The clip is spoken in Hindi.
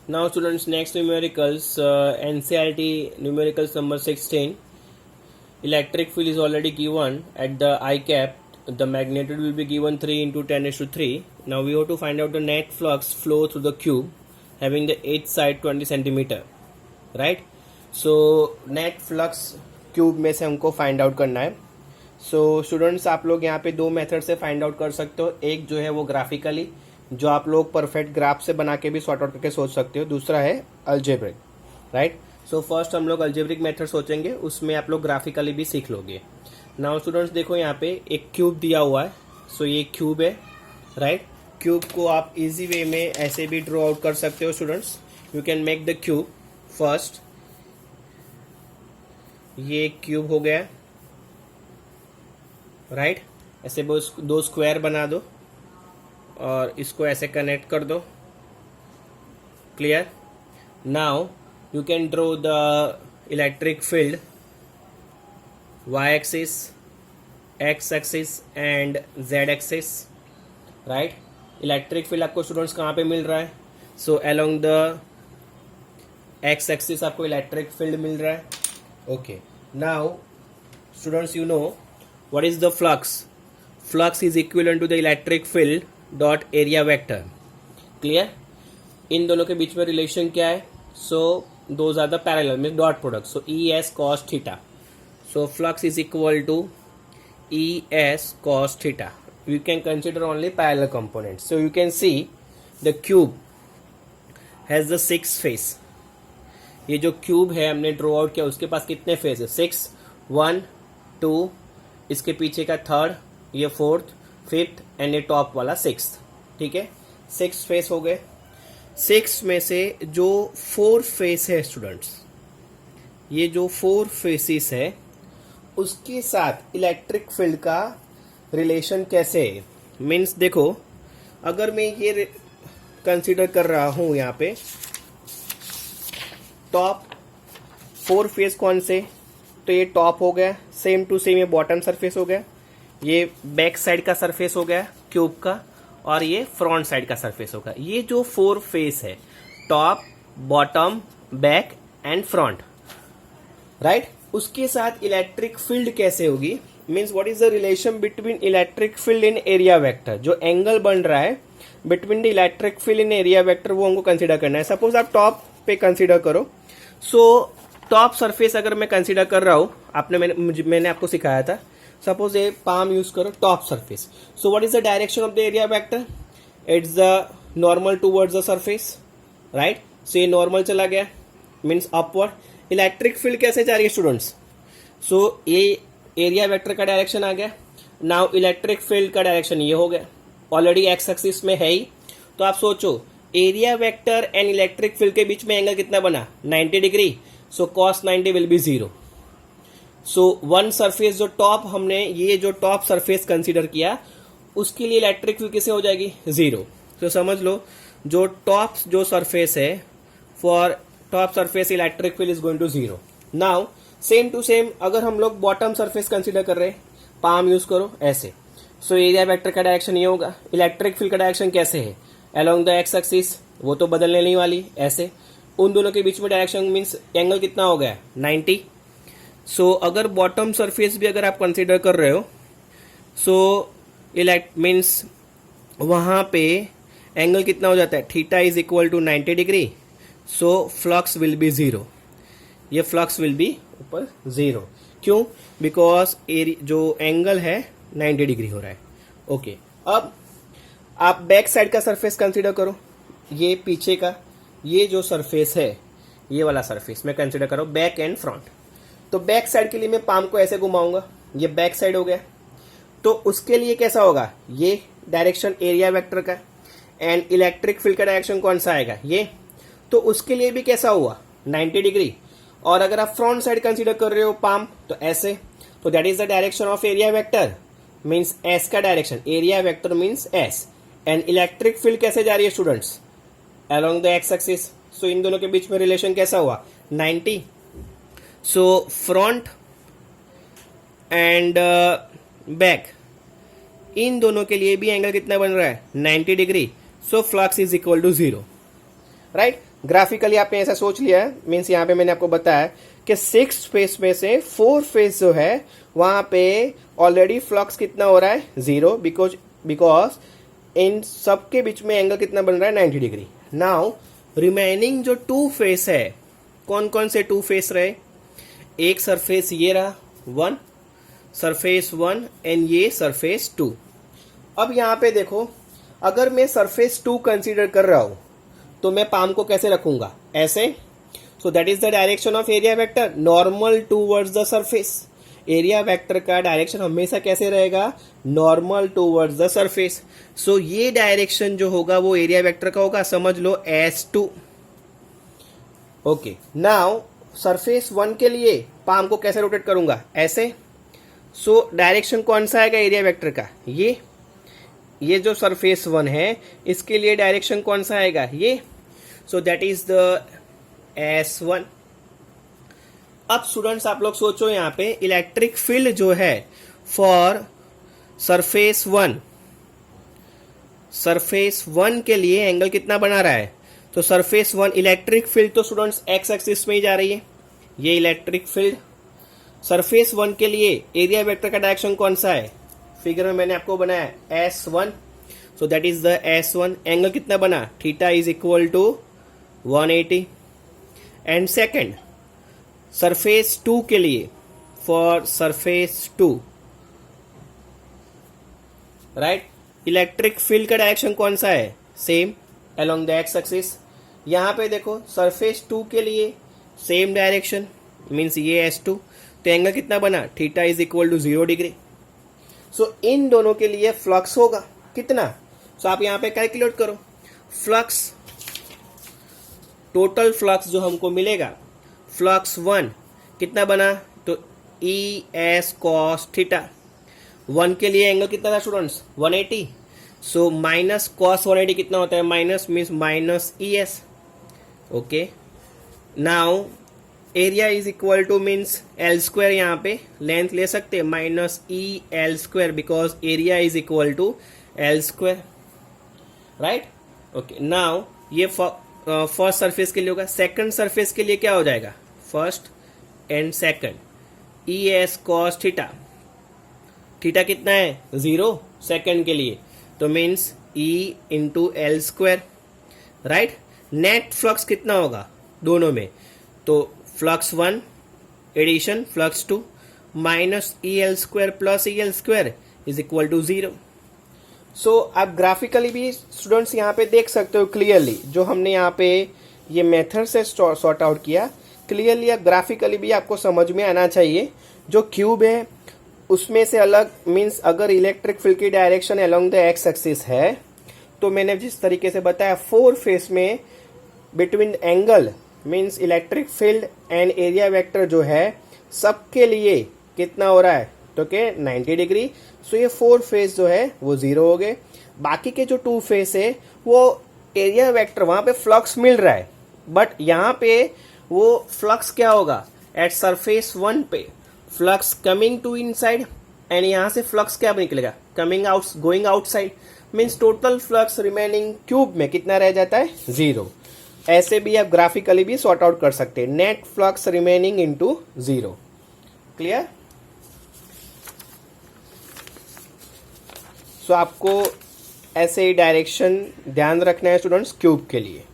Now students, next numericals, NCERT numericals number 16. Electric field is already given at the I cap. The magnitude will be given 3 into 10 raised to 3. Now we have to find out the net flux flow through the cube having the each side 20 centimeter, right? So net flux cube में से हमको फाइंड आउट करना है. सो स्टूडेंट्स, आप लोग यहाँ पे दो मेथड से फाइंड आउट कर सकते हो. एक जो है वो ग्राफिकली, जो आप लोग परफेक्ट ग्राफ से बना के भी सॉर्ट आउट करके सोच सकते हो. दूसरा है अल्जेब्रिक, राइट? सो फर्स्ट हम लोग अल्जेब्रिक मेथड सोचेंगे, उसमें आप लोग ग्राफिकली भी सीख लोगे. नाउ स्टूडेंट्स देखो, यहाँ पे एक क्यूब दिया हुआ है. सो ये क्यूब है, राइट? क्यूब को आप इजी वे में ऐसे भी ड्रॉ आउट कर सकते हो students. You can make the cube first. ये एक क्यूब हो गया, राइट? ऐसे दो स्क्वायर बना दो और इसको ऐसे कनेक्ट कर दो. Clear? Now you can draw the electric field y axis, x axis and z axis, right? Electric field आपको स्टूडेंट्स कहाँ पे मिल रहा है? So along the x axis आपको इलेक्ट्रिक फील्ड मिल रहा है. Okay, now students, you know what is the flux? Flux is equivalent to the electric field dot area vector. Clear? इन दोनों के बीच में रिलेशन क्या है? So those are the parallel, means dot product. So ES cos theta. So flux is equal to ES cos theta. You can consider only parallel components. So you can see the cube has the 6 face. ये जो क्यूब है हमने ड्रॉ आउट किया, उसके पास कितने फेस है? 6, 1, 2, इसके पीछे का 3rd, ये 4th, 5th एंड ये टॉप वाला 6th. ठीक है, 6 फेस हो गए. 6 में से जो 4 फेस है स्टूडेंट्स, ये जो 4 फेसिस है उसके साथ इलेक्ट्रिक फील्ड का रिलेशन कैसे है? मीन्स देखो, अगर मैं ये कंसिडर कर रहा हूं यहाँ पे टॉप 4 फेस कौन से, तो ये टॉप हो गया. सेम टू सेम ये बॉटम सरफेस हो गया, ये बैक साइड का सरफेस हो गया क्यूब का, और ये फ्रंट साइड का सरफेस होगा. ये जो 4 फेस है, top, bottom, back and front, right? उसके साथ इलेक्ट्रिक फील्ड कैसे होगी? Means what is the relation between electric field in area vector. जो एंगल बन रहा है between the electric field in area vector, वो हमको कंसिडर करना है. सपोज आप टॉप पे कंसिडर करो. सो टॉप सरफेस अगर मैं कंसिडर कर रहा हूं, मैंने आपको सिखाया था. सपोज ये पाम यूज करो, top surface. So what is the direction of the area vector? It's the normal towards the surface, right? So ये नॉर्मल चला गया, मीन्स अपवर्ड. इलेक्ट्रिक फील्ड कैसे जा रही है स्टूडेंट्स? सो ये एरिया वेक्टर का डायरेक्शन आ गया. नाउ इलेक्ट्रिक फील्ड का डायरेक्शन ये हो गया, ऑलरेडी एक्स एक्सिस में है ही. तो आप सोचो, area vector and electric field के बीच में एंगल कितना बना? 90 degree. So cos 90 will be 0. So one surface जो टॉप, हमने ये जो टॉप सरफेस कंसीडर किया, उसके लिए इलेक्ट्रिक फील्ड किसे हो जाएगी? 0. तो समझ लो, जो टॉप जो सरफेस है, for top surface electric field is going to 0. Now same to same अगर हम लोग बॉटम सरफेस कंसीडर कर रहे हैं, पाम यूज करो ऐसे. सो एरिया वेक्टर का डायरेक्शन ये होगा. इलेक्ट्रिक फील्ड का डायरेक्शन कैसे है? अलोंग द एक्स एक्सिस, वो तो बदलने नहीं वाली. ऐसे उन दोनों के बीच में डायरेक्शन मीन्स एंगल कितना हो गया? 90. सो अगर बॉटम सरफेस भी अगर आप कंसीडर कर रहे हो, सो इलेक्ट मीन्स वहां पे एंगल कितना हो जाता है? Theta is equal to 90 degree. So flux will be 0. ये फ्लक्स विल बी ऊपर 0. क्यों? बिकॉज जो एंगल है 90 डिग्री हो रहा है. ओके, अब आप बैक साइड का सरफेस कंसीडर करो. ये पीछे का ये जो सरफेस है, ये वाला सरफेस मैं कंसीडर करो, बैक एंड फ्रंट. तो बैक साइड के लिए मैं पाम को ऐसे घुमाऊंगा, ये बैक साइड हो गया. तो उसके लिए कैसा होगा? ये डायरेक्शन एरिया वेक्टर का, एंड इलेक्ट्रिक फील्ड का डायरेक्शन कौन सा आएगा? ये. तो उसके लिए भी कैसा हुआ? 90 डिग्री. और अगर आप फ्रंट साइड कंसीडर कर रहे हो पाम, तो ऐसे. तो that is the direction of area vector, means S का direction. Area vector means S. And electric field कैसे जा रही है students? Along the x axis. So इन दोनों के बीच में रिलेशन कैसा हुआ? 90. सो फ्रंट एंड बैक, इन दोनों के लिए भी एंगल कितना बन रहा है? 90 degree. So flux is equal to 0, right? Graphically आपने ऐसा सोच लिया है, मीन्स यहाँ पे मैंने आपको बताया कि 6 फेस में से 4 फेस जो है वहां पे ऑलरेडी फ्लक्स कितना हो रहा है 0, बिकॉज इन सबके बीच में एंगल कितना बन रहा है 90 डिग्री। नाउ रिमेनिंग जो 2 फेस है, कौन कौन से 2 फेस रहे? एक सरफेस ये रहा 1, सरफेस 1 एंड ये सरफेस 2। अब यहां पे देखो, अगर मैं सरफेस 2 कंसीडर कर रहा हूं तो मैं पाम को कैसे रखूंगा? ऐसे। So that is the direction of area vector, normal towards the surface. Area vector का डायरेक्शन हमेशा कैसे रहेगा? Normal towards the surface. So ये डायरेक्शन जो होगा वो एरिया वेक्टर का होगा, समझ लो S2। ओके, नाउ सरफेस 1 के लिए पाम को कैसे रोटेट करूंगा? ऐसे। सो डायरेक्शन कौन सा आएगा एरिया वेक्टर का? ये जो सरफेस 1 है इसके लिए डायरेक्शन कौन सा आएगा? ये। सो दैट इज द S1। अब स्टूडेंट्स आप लोग सोचो, यहां पे इलेक्ट्रिक फील्ड जो है फॉर सरफेस 1 के लिए एंगल कितना बना रहा है? तो सरफेस 1 इलेक्ट्रिक फील्ड तो स्टूडेंट्स एक्स एक्सिस में ही जा रही है, ये इलेक्ट्रिक फील्ड। सरफेस 1 के लिए एरिया वेक्टर का डायरेक्शन कौन सा है? फिगर में मैंने आपको बनाया S1। So that is the S1। Angle कितना बना? Theta is equal to 180। And second, surface 2 के लिए, for surface 2, right, electric field का डायरेक्शन कौन सा है? Same, along the x axis. यहां पे देखो सरफेस 2 के लिए सेम डायरेक्शन, मीन्स ये S2। तो एंगल कितना बना? Theta is equal to 0 degree. So इन दोनों के लिए फ्लक्स होगा कितना? सो आप यहां पे कैलकुलेट करो। फ्लक्स, टोटल फ्लक्स जो हमको मिलेगा, फ्लक्स 1 कितना बना? तो ई एस कॉस थीटा। 1 के लिए एंगल कितना था स्टूडेंट्स? 180। सो माइनस कॉस 180 कितना होता है? Minus, means minus E S. Okay, now area is equal to means L square, यहाँ पे लेंथ ले सकते हैं minus E L square, because area is equal to L square, right. Okay, now ये फर्स्ट सरफेस के लिए होगा। सेकंड सरफेस के लिए क्या हो जाएगा? First and second, E S cos theta. Theta कितना है? 0 सेकंड के लिए, तो means E into L square, right. Net flux कितना होगा दोनों में? तो flux 1 addition flux 2 minus E L square plus E L square is equal to 0। So आप ग्राफिकली भी स्टूडेंट्स यहाँ पे देख सकते हो क्लियरली, जो हमने यहाँ पे ये मेथड से सॉर्ट आउट किया, क्लियरली आप ग्राफिकली भी आपको समझ में आना चाहिए। जो क्यूब है उसमें से अलग, मीन्स अगर इलेक्ट्रिक फील्ड की direction along the x axis है, तो मैंने जिस तरीके से बताया 4 फेस में between angle, means electric field and area vector जो है सबके लिए कितना हो रहा है? तो के 90 डिग्री। सो ये 4 फेस जो है वो 0 हो गए। बाकी के जो 2 फेस है वो एरिया वेक्टर, वहां पे फ्लक्स मिल रहा है, बट यहाँ पे वो फ्लक्स क्या होगा? एट सरफेस 1 पे flux coming to inside, and यहां से फ्लक्स क्या निकलेगा? Coming out, going outside. Means total flux remaining cube में कितना रह जाता है? 0। ऐसे भी आप ग्राफिकली भी सॉर्ट आउट कर सकते हैं, net flux remaining into 0। Clear? So आपको ऐसे ही डायरेक्शन ध्यान रखना है स्टूडेंट्स क्यूब के लिए।